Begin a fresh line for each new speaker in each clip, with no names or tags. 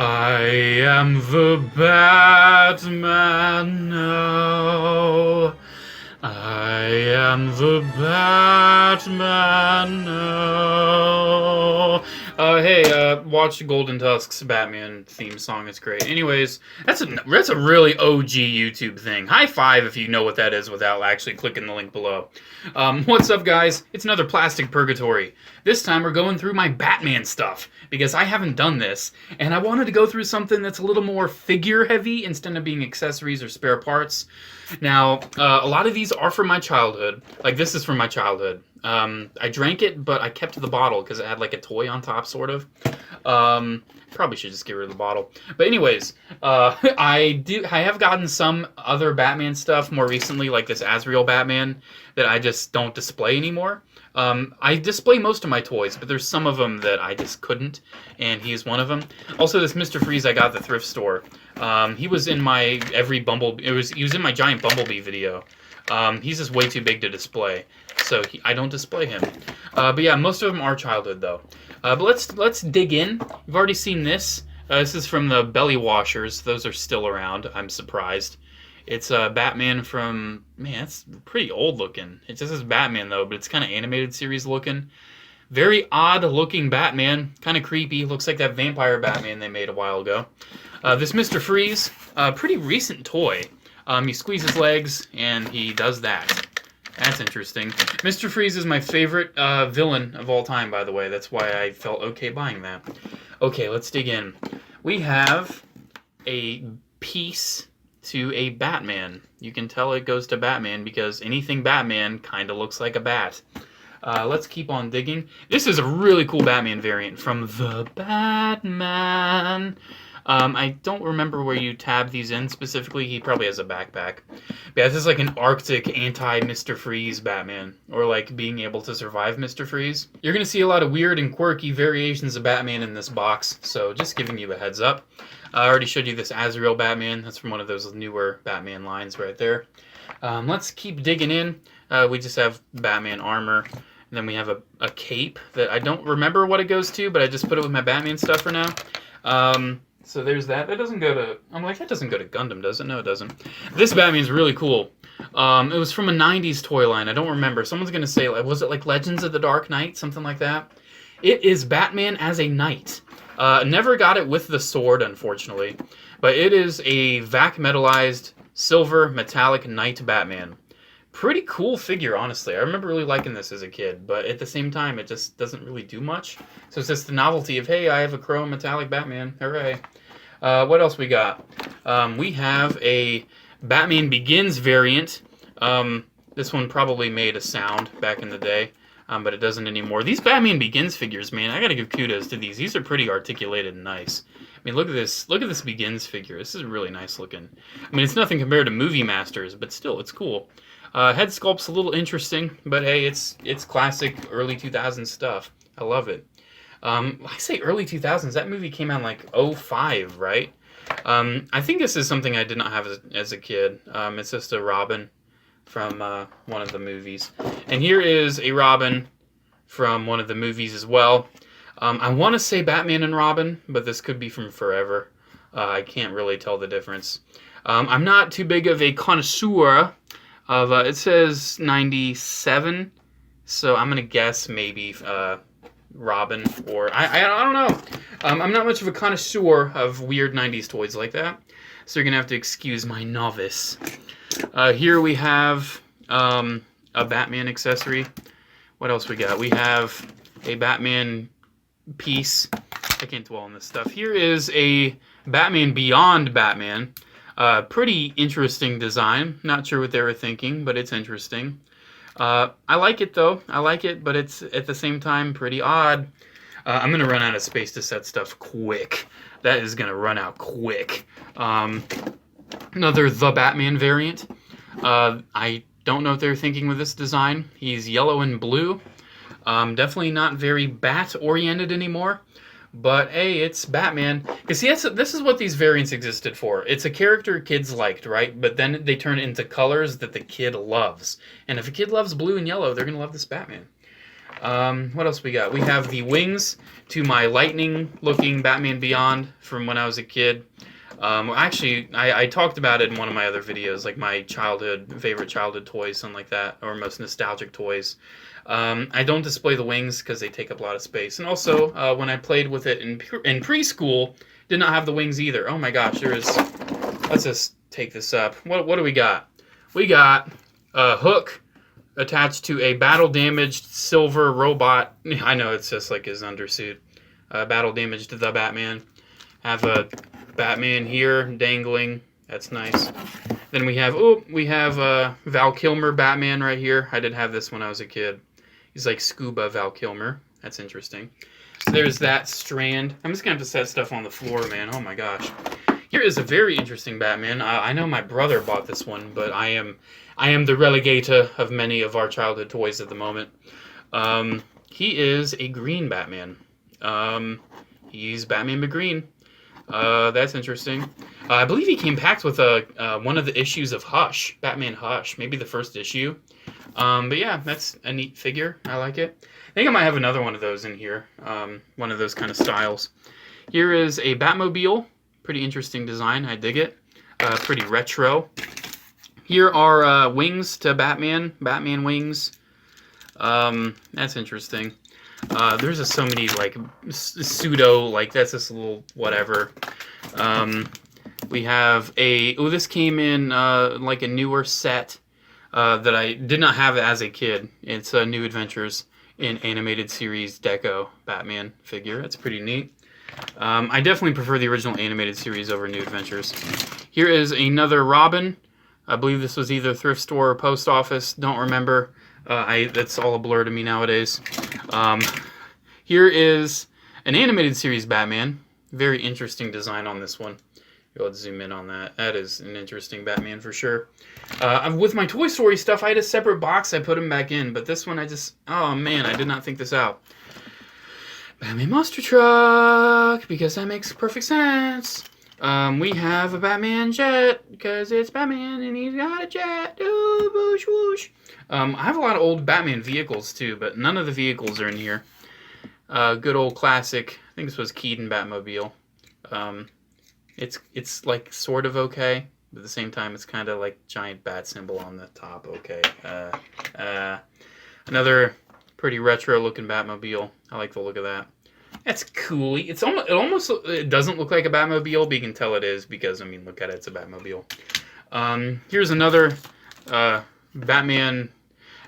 I am the Batman now. I am the Batman now. Watch Goldentusk's Batman theme song. It's great. Anyways, that's a really OG YouTube thing. High five if you know what that is without actually clicking the link below. What's up, guys? It's another Plastic Purgatory. This time we're going through my Batman stuff because I haven't done this, and I wanted to go through something that's a little more figure heavy instead of being accessories or spare parts. Now, a lot of these are from my childhood. Like, this is from my childhood. I drank it, but I kept the bottle because it had like a toy on top, sort of. Probably should just get rid of the bottle. But anyways, I have gotten some other Batman stuff more recently, like this Azrael Batman, that I just don't display anymore. I display most of my toys, but there's some of them that I just couldn't, and he's one of them. Also, this Mr. Freeze I got at the thrift store. He was in my he was in my giant Bumblebee video. He's just way too big to display, so I don't display him. But yeah, most of them are childhood though. But let's dig in. You've already seen this. This is from the Belly Washers. Those are still around. I'm surprised. It's Batman from, man, it's pretty old looking. It just says Batman though, but it's kind of animated series looking. Very odd looking Batman, kind of creepy. Looks like that vampire Batman they made a while ago. This Mr. Freeze, pretty recent toy. He squeezes legs and he does that. That's interesting. Mr. Freeze is my favorite villain of all time, by the way. That's why I felt okay buying that. Okay, let's dig in. We have a piece to a Batman. You can tell it goes to Batman because anything Batman kind of looks like a bat. Let's keep on digging. This is a really cool Batman variant from the Batman. I don't remember where you tab these in specifically. He probably has a backpack. But yeah, this is like an Arctic anti-Mr. Freeze Batman. Or like being able to survive Mr. Freeze. You're going to see a lot of weird and quirky variations of Batman in this box. So just giving you a heads up. I already showed you this Azrael Batman. That's from one of those newer Batman lines right there. Let's keep digging in. We just have Batman armor. And then we have a cape that I don't remember what it goes to, but I just put it with my Batman stuff for now. So there's that. That doesn't go to... I'm like, that doesn't go to Gundam, does it? No, it doesn't. This Batman's really cool. It was from a 90s toy line. I don't remember. Someone's going to say, was it like Legends of the Dark Knight? Something like that. It is Batman as a knight. Never got it with the sword, unfortunately. But it is a vac metalized silver metallic knight Batman. Pretty cool figure, honestly. I remember really liking this as a kid, but at the same time, it just doesn't really do much. So it's just the novelty of, hey, I have a chrome metallic Batman. Hooray. What else we got? We have a Batman Begins variant. This one probably made a sound back in the day, but it doesn't anymore. These Batman Begins figures, man, I gotta give kudos to these. These are pretty articulated and nice. I mean, look at this. Look at this Begins figure. This is really nice looking. I mean, it's nothing compared to Movie Masters, but still, it's cool. Head sculpt's a little interesting, but hey, it's classic early 2000s stuff. I love it. I say early 2000s. That movie came out in like 2005, right? I think this is something I did not have as a kid. It's just a Robin from one of the movies. And here is a Robin from one of the movies as well. I want to say Batman and Robin, but this could be from Forever. I can't really tell the difference. I'm not too big of a connoisseur of, it says 97, so I'm going to guess maybe Robin, or I don't know. I'm not much of a connoisseur of weird 90s toys like that, so you're going to have to excuse my novice. Here we have a Batman accessory. What else we got? We have a Batman piece. I can't dwell on this stuff. Here is a Batman Beyond Batman. Pretty interesting design. Not sure what they were thinking, but it's interesting. I like it though. I like it, but it's at the same time pretty odd. I'm going to run out of space to set stuff quick. That is going to run out quick. Another The Batman variant. I don't know what they're thinking with this design. He's yellow and blue. Definitely not very bat-oriented anymore. But hey, it's Batman. Because this is what these variants existed for. It's a character kids liked, right? But then they turn it into colors that the kid loves. And if a kid loves blue and yellow, they're going to love this Batman. What else we got? We have the wings to my lightning-looking Batman Beyond from when I was a kid. Actually, I talked about it in one of my other videos, like my favorite childhood toys, something like that, or most nostalgic toys. I don't display the wings because they take up a lot of space. And also, when I played with it in preschool, did not have the wings either. Oh my gosh, let's just take this up. What do we got? We got a hook attached to a battle-damaged silver robot. I know, it's just like his undersuit. Battle-damaged the Batman. Have a Batman here dangling. That's nice. Then we have Val Kilmer Batman right here. I did have this when I was a kid. He's like scuba Val Kilmer. That's interesting. So there's that strand. I'm just gonna have to set stuff on the floor, man. Oh my gosh. Here is a very interesting Batman. I know my brother bought this one, but I am the relegator of many of our childhood toys at the moment. He is a green Batman. He's Batman McGreen. That's interesting. I believe he came packed with one of the issues of Hush, Batman Hush, maybe the first issue. But yeah, that's a neat figure. I like it. I think I might have another one of those in here, one of those kind of styles. Here is a Batmobile. Pretty interesting design. I dig it. Pretty retro. Here are wings to Batman. Batman wings. That's interesting. There's just so many, like, pseudo, like, that's just a little whatever. We have this came in, like, a newer set that I did not have as a kid. It's New Adventures in Animated Series Deco Batman figure. That's pretty neat. I definitely prefer the original animated series over New Adventures. Here is another Robin. I believe this was either thrift store or post office. Don't remember. That's all a blur to me nowadays. Here is an animated series Batman. Very interesting design on this one. Let's zoom in on that. That is an interesting Batman for sure. With my Toy Story stuff, I had a separate box. I put them back in, but this one oh man, I did not think this out. Batman Monster Truck, because that makes perfect sense. We have a Batman jet, because it's Batman and he's got a jet. Ooh, whoosh, whoosh. I have a lot of old Batman vehicles too, but none of the vehicles are in here. Good old classic, I think this was Keaton Batmobile. It's like sort of okay, but at the same time it's kind of like giant bat symbol on the top. Okay. Another pretty retro looking Batmobile. I like the look of that. That's cool. It doesn't look like a Batmobile, but you can tell it is because, I mean, look at it. It's a Batmobile. Here's another Batman.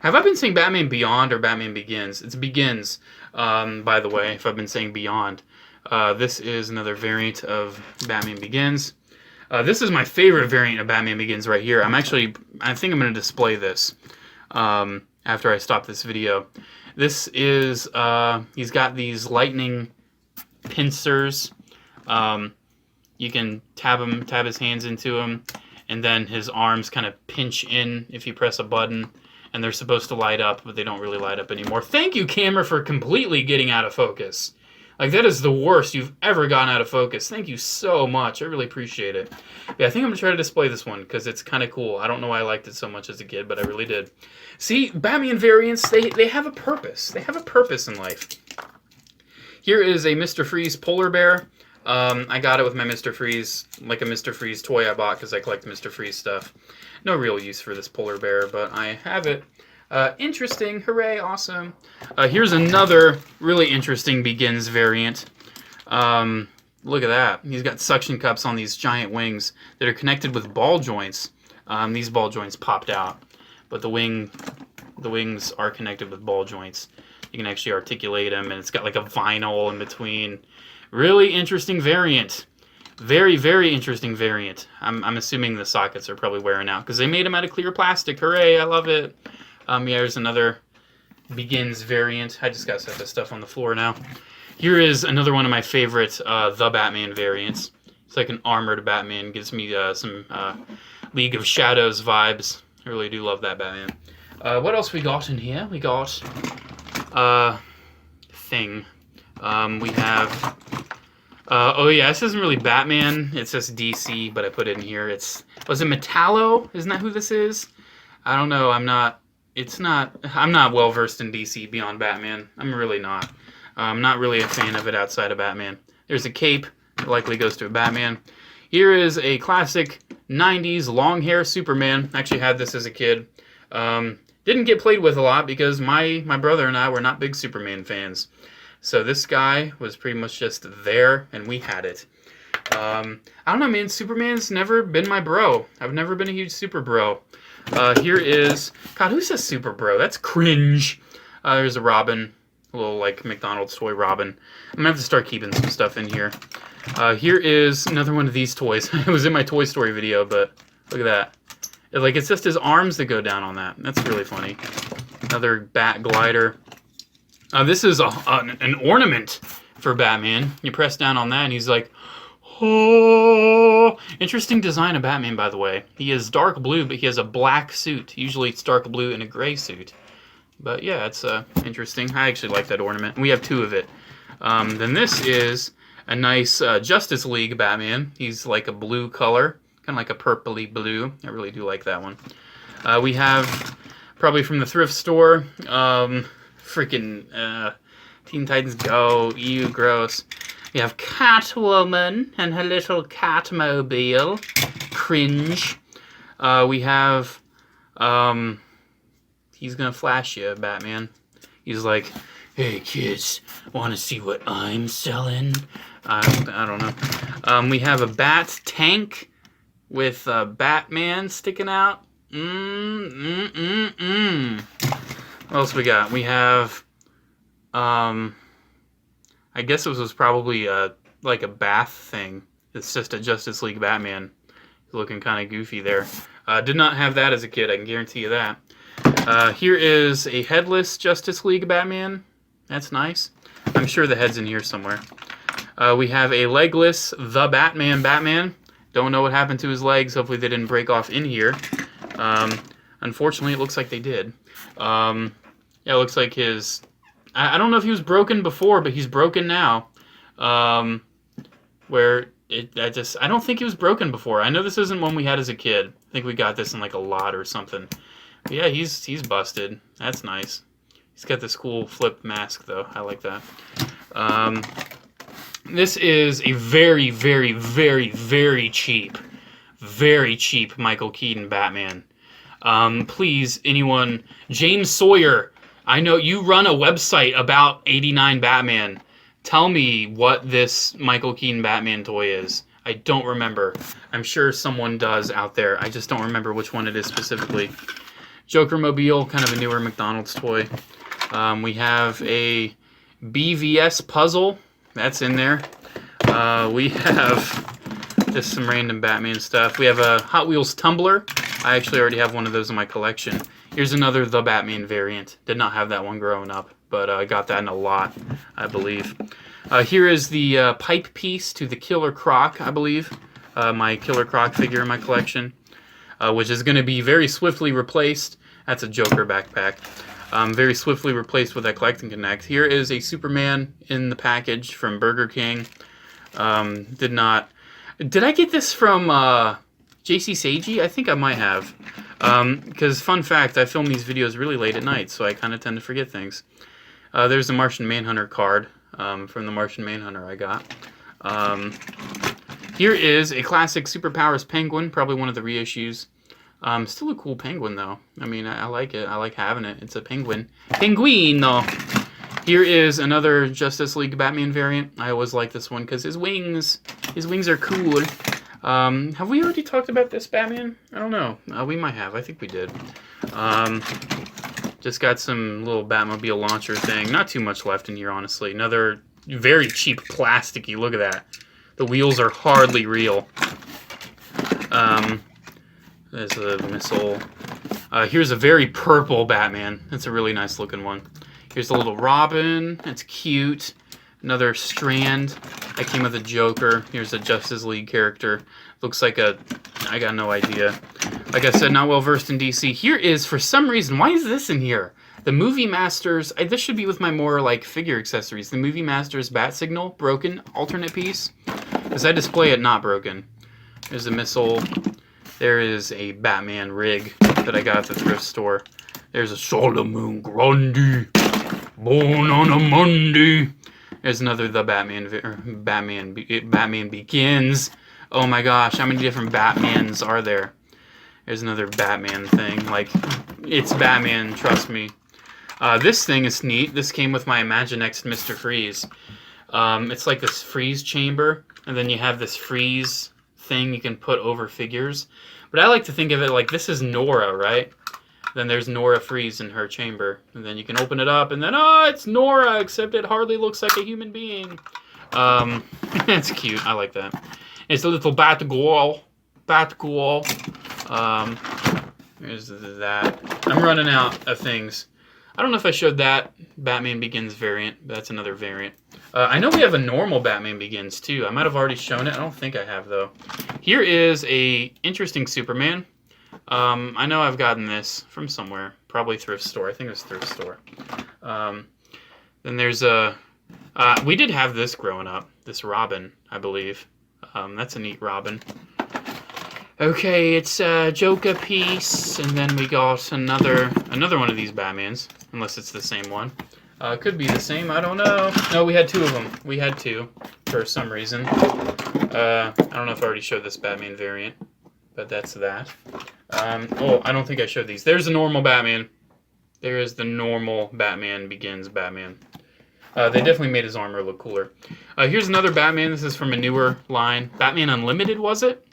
Have I been saying Batman Beyond or Batman Begins? It's Begins, by the way, if I've been saying Beyond. This is another variant of Batman Begins. This is my favorite variant of Batman Begins right here. I think I'm going to display this after I stop this video. This is, he's got these lightning pincers. You can tab his hands into him, and then his arms kind of pinch in if you press a button, and they're supposed to light up, but they don't really light up anymore. Thank you, camera, for completely getting out of focus. Like, that is the worst you've ever gotten out of focus. Thank you so much. I really appreciate it. Yeah, I think I'm going to try to display this one because it's kind of cool. I don't know why I liked it so much as a kid, but I really did. See, Batman variants, they have a purpose. They have a purpose in life. Here is a Mr. Freeze polar bear. I got it with my Mr. Freeze, like a Mr. Freeze toy I bought because I collect Mr. Freeze stuff. No real use for this polar bear, but I have it. Interesting. Hooray. Awesome. Here's another really interesting Begins variant. Look at that. He's got suction cups on these giant wings that are connected with ball joints. These ball joints popped out, but the wings are connected with ball joints. You can actually articulate them, and it's got like a vinyl in between. Really interesting variant. Very, very interesting variant. I'm assuming the sockets are probably wearing out because they made them out of clear plastic. Hooray. I love it. Yeah, there's another Begins variant. I just got to set this stuff on the floor now. Here is another one of my favorite The Batman variants. It's like an armored Batman. Gives me some League of Shadows vibes. I really do love that Batman. What else we got in here? We got Thing. We have... oh yeah, this isn't really Batman. It's just DC, but I put it in here. Was it Metallo? Isn't that who this is? I don't know. I'm not I'm not well versed in DC beyond Batman. I'm really not. I'm not really a fan of it outside of Batman. There's a cape that likely goes to a Batman. Here is a classic 90s long hair Superman. Actually had this as a kid. Didn't get played with a lot because my brother and I were not big Superman fans. So this guy was pretty much just there, and we had it. I don't know, man. Superman's never been my bro. I've never been a huge super bro. Here is... God, who says super bro? That's cringe. There's a Robin. A little, like, McDonald's toy Robin. I'm gonna have to start keeping some stuff in here. Here is another one of these toys. It was in my Toy Story video, but look at that. It's just his arms that go down on that. That's really funny. Another bat glider. This is an ornament for Batman. You press down on that, and he's like, oh. Interesting design of Batman, by the way. He is dark blue, but he has a black suit. Usually it's dark blue and a gray suit. But yeah, it's interesting. I actually like that ornament. We have two of it. Then this is a nice Justice League Batman. He's like a blue color, kind of like a purpley blue. I really do like that one. We have, probably from the thrift store, freaking Teen Titans Go. Ew, gross. We have Catwoman and her little Catmobile. Cringe. We have, he's gonna flash you, Batman. He's like, hey kids, wanna see what I'm selling? I don't know. We have a bat tank with Batman sticking out. What else we got? We have, I guess it was probably like a bath thing. It's just a Justice League Batman. He's looking kind of goofy there. Did not have that as a kid, I can guarantee you that. Here is a headless Justice League Batman. That's nice. I'm sure the head's in here somewhere. We have a legless The Batman. Don't know what happened to his legs. Hopefully they didn't break off in here. Unfortunately, it looks like they did. Yeah, it looks like his... I don't know if he was broken before, but he's broken now. I don't think he was broken before. I know this isn't one we had as a kid. I think we got this in like a lot or something. But yeah, he's busted. That's nice. He's got this cool flip mask though. I like that. This is a very, very, very, very cheap Michael Keaton Batman. Please, anyone, James Sawyer, I know you run a website about 89 Batman. Tell me what this Michael Keaton Batman toy is. I don't remember. I'm sure someone does out there. I just don't remember which one it is specifically. Joker Mobile, kind of a newer McDonald's toy. We have a BVS puzzle. That's in there. We have just some random Batman stuff. We have a Hot Wheels tumbler. I actually already have one of those in my collection. Here's another The Batman variant. Did not have that one growing up, but I got that in a lot, I believe. Here is the pipe piece to the Killer Croc, I believe. My Killer Croc figure in my collection, which is going to be very swiftly replaced. That's a Joker backpack. Very swiftly replaced with that Collect and Connect. Here is a Superman in the package from Burger King. Did I get this from JC Seiji? I think I might have. Because, fun fact, I film these videos really late at night, so I kind of tend to forget things. There's a Martian Manhunter card from the Martian Manhunter I got. Here is a classic Superpowers Penguin, probably one of the reissues. Still a cool penguin, though. I mean, I like it. I like having it. It's a penguin. Penguino! Here is another Justice League Batman variant. I always like this one because his wings are cool. Have we already talked about this Batman? I don't know. We might have. I think we did. Just got some little Batmobile launcher thing. Not too much left in here, honestly. Another very cheap plasticky. Look at that. The wheels are hardly real. There's a missile. Here's a very purple Batman. That's a really nice looking one. Here's a little Robin. That's cute. Another Strand. I came with a Joker. Here's a Justice League character. Looks like I got no idea. Like I said, not well versed in DC. Here is, for some reason, why is this in here? The Movie Masters, this should be with my more like figure accessories. The Movie Masters Bat Signal, broken, alternate piece. Because I display it not broken. There's a missile. There is a Batman rig that I got at the thrift store. There's a Solomon Grundy, born on a Monday. There's another The Batman, Batman Begins. Oh my gosh, how many different Batmans are there? There's another Batman thing. Like, it's Batman, trust me. This thing is neat. This came with my Imaginext Mr. Freeze. It's like this freeze chamber, and then you have this freeze thing you can put over figures. But I like to think of it like this is Nora, right? Then there's Nora Freeze in her chamber. And then you can open it up, and then, oh, it's Nora, except it hardly looks like a human being. It's cute. I like that. It's a little Batgirl. There's that. I'm running out of things. I don't know if I showed that Batman Begins variant, but that's another variant. I know we have a normal Batman Begins, too. I might have already shown it. I don't think I have, though. Here is a interesting Superman. I know I've gotten this from somewhere. Probably thrift store. I think it was thrift store. Then there's a... we did have this growing up. This Robin, I believe. That's a neat Robin. Okay, it's a Joker piece, and then we got another one of these Batmans, unless it's the same one. Could be the same, I don't know. No, we had two of them. We had two, for some reason. I don't know if I already showed this Batman variant, but that's that. Oh, I don't think I showed these. There's the normal Batman. There is the normal Batman Begins Batman. They definitely made his armor look cooler. Here's another Batman. This is from a newer line. Batman Unlimited, was it?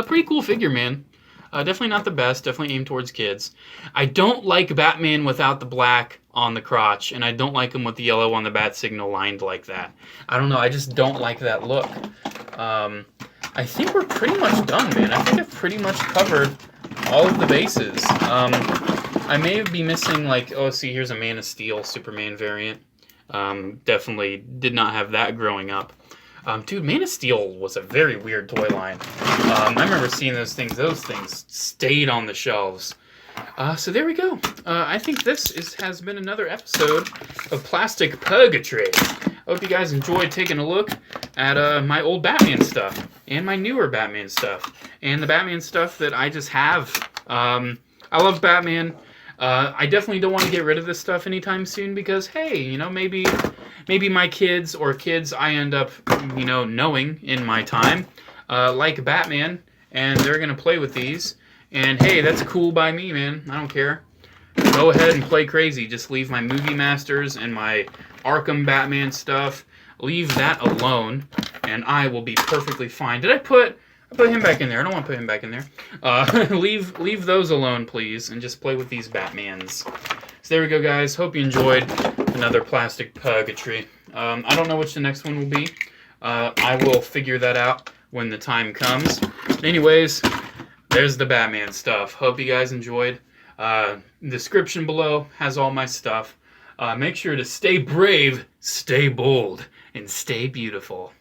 Pretty cool figure, man. Definitely not the best. Definitely aimed towards kids. I don't like Batman without the black on the crotch, and I don't like him with the yellow on the bat signal lined like that. I don't know. I just don't like that look. I think we're pretty much done, man. I think I've pretty much covered all of the bases. I may be missing, like, oh, see, here's a Man of Steel Superman variant. Definitely did not have that growing up. Dude, Man of Steel was a very weird toy line. I remember seeing those things. Those things stayed on the shelves. So there we go. I think this has been another episode of Plastic Purgatory. I hope you guys enjoyed taking a look at my old Batman stuff and my newer Batman stuff and the Batman stuff that I just have. I love Batman. I definitely don't want to get rid of this stuff anytime soon because, hey, you know, maybe my kids or kids I end up, you know, knowing in my time like Batman, and they're going to play with these. And, hey, that's cool by me, man. I don't care. Go ahead and play crazy. Just leave my Movie Masters and my Arkham Batman stuff. Leave that alone, and I will be perfectly fine. Did I put him back in there? I don't want to put him back in there. Leave those alone, please, and just play with these Batmans. So there we go, guys. Hope you enjoyed another Plastic Purgatory. I don't know which the next one will be. I will figure that out when the time comes. Anyways, there's the Batman stuff. Hope you guys enjoyed. Description below has all my stuff. Make sure to stay brave, stay bold, and stay beautiful.